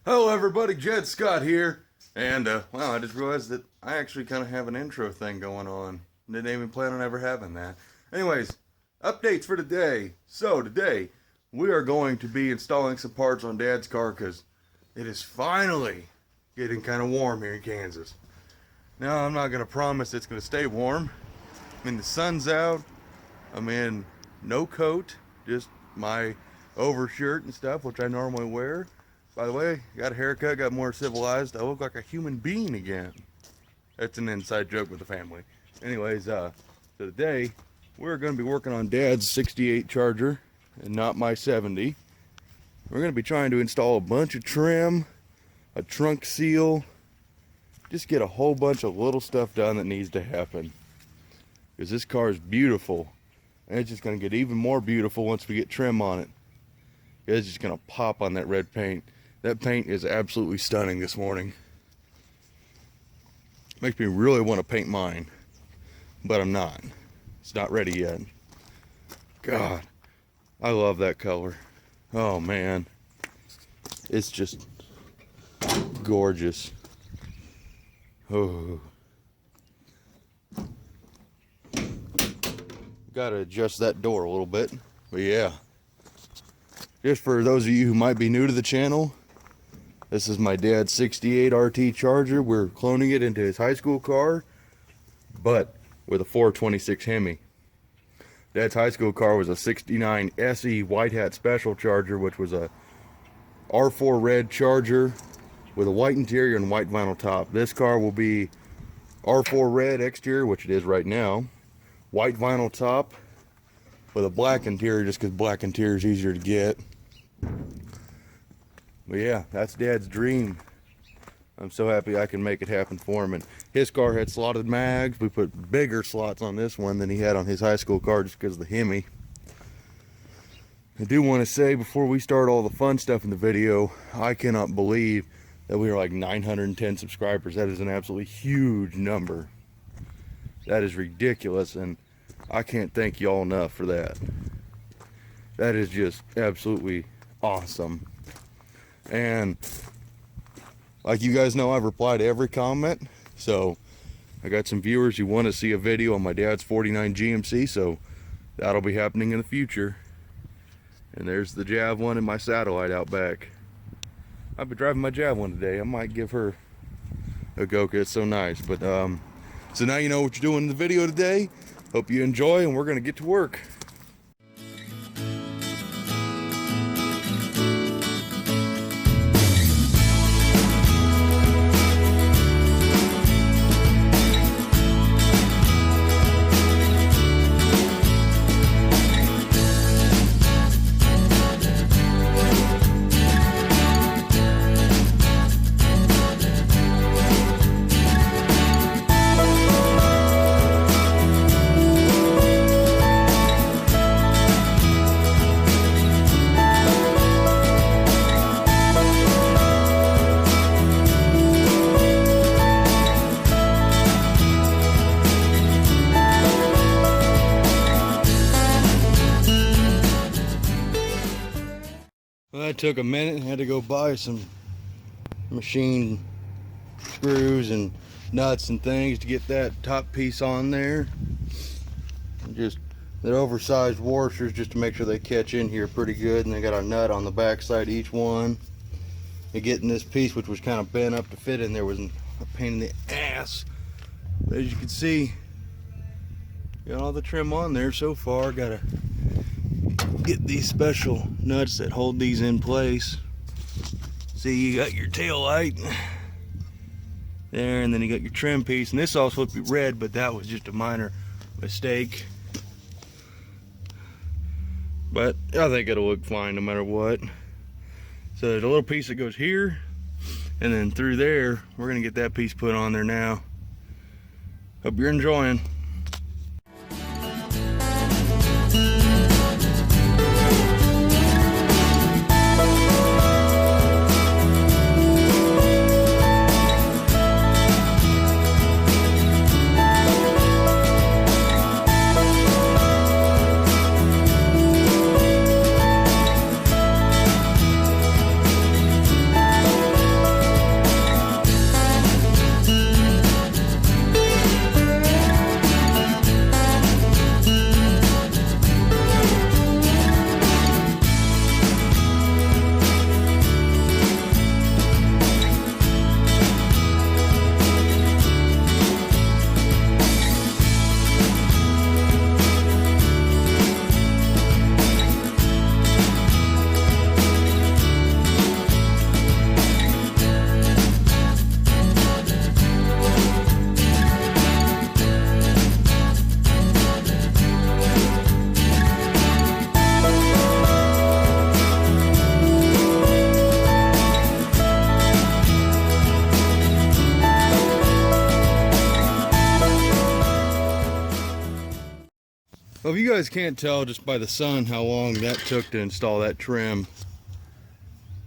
Hello everybody, Jed Scott here. And, wow, I just realized that I actually kind of have an intro thing going on. Didn't even plan on ever having that. Anyways, updates for today. So, today, we are going to be installing some parts on Dad's car because it is finally getting kind of warm here in Kansas. Now, I'm not going to promise it's going to stay warm. I mean, the sun's out. I'm in no coat, just my overshirt and stuff, which I normally wear. By the way, got a haircut, got more civilized. I look like a human being again. That's an inside joke with the family. Anyways, so today, we're going to be working on Dad's 68 Charger and not my 70. We're going to be trying to install a bunch of trim, a trunk seal, just get a whole bunch of little stuff done that needs to happen. Because this car is beautiful. And it's just going to get even more beautiful once we get trim on it. It's just going to pop on that red paint. That paint is absolutely stunning this morning. Makes me really want to paint mine. But I'm not. It's not ready yet. God, I love that color. Oh man. It's just gorgeous. Oh. Gotta adjust that door a little bit. But yeah. Just for those of you who might be new to the channel, this is my dad's 68 RT Charger. We're cloning it into his high school car, but with a 426 Hemi. Dad's high school car was a 69 SE White Hat Special Charger, which was a R4 red Charger with a white interior and white vinyl top. This car will be R4 red exterior, which it is right now, white vinyl top with a black interior, just because black interior is easier to get. But yeah, that's Dad's dream. I'm so happy I can make it happen for him. And his car had slotted mags. We put bigger slots on this one than he had on his high school car just because of the Hemi. I do want to say before we start all the fun stuff in the video, I cannot believe that we are like 910 subscribers. That is an absolutely huge number. That is ridiculous, and I can't thank y'all enough for that. That is just absolutely awesome. And like you guys know, I've replied to every comment. So I got some viewers who want to see a video on my dad's 49 GMC, so that'll be happening in the future. And there's the Javelin and my satellite out back. I've been driving my Javelin today. I might give her a go because it's so nice. But so now you know what you're doing in the video today. Hope you enjoy, and we're going to get to work. Well, that took a minute. I had to go buy some machine screws and nuts and things to get that top piece on there. And just they're oversized washers just to make sure they catch in here pretty good, and they got a nut on the back side of each one. And getting this piece, which was kind of bent up to fit in there, was a pain in the ass. But as you can see, got all the trim on there so far. Gotta get these special nuts that hold these in place. See, you got your tail light there, and then you got your trim piece, and this all supposed to be red, but that was just a minor mistake. But I think it'll look fine no matter what. So there's a little piece that goes here, and then through there, we're gonna get that piece put on there now. Hope you're enjoying. if you guys can't tell just by the sun how long that took to install that trim,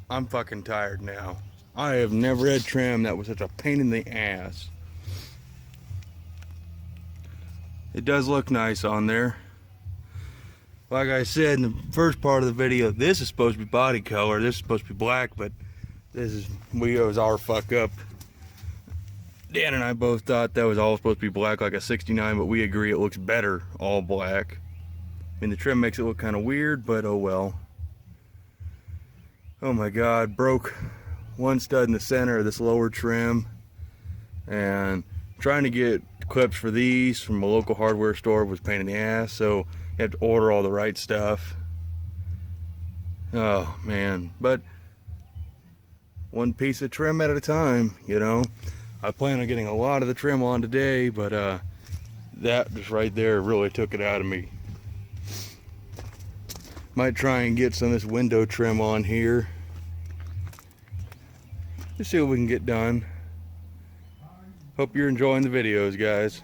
I'm fucking tired now. I have never had trim that was such a pain in the ass. It does look nice on there. Like I said in the first part of the video, this is supposed to be body color. This is supposed to be black, but it was our fuck up. Dan and I both thought that was all supposed to be black like a 69, but we agree it looks better all black. I mean, the trim makes it look kind of weird, but oh well. Oh my god, broke one stud in the center of this lower trim, and trying to get clips for these from a local hardware store was a pain in the ass, so you have to order all the right stuff. Oh man, but one piece of trim at a time, you know. I plan on getting a lot of the trim on today, but that just right there really took it out of me. Might try and get some of this window trim on here. Just see what we can get done. Hope you're enjoying the videos, guys.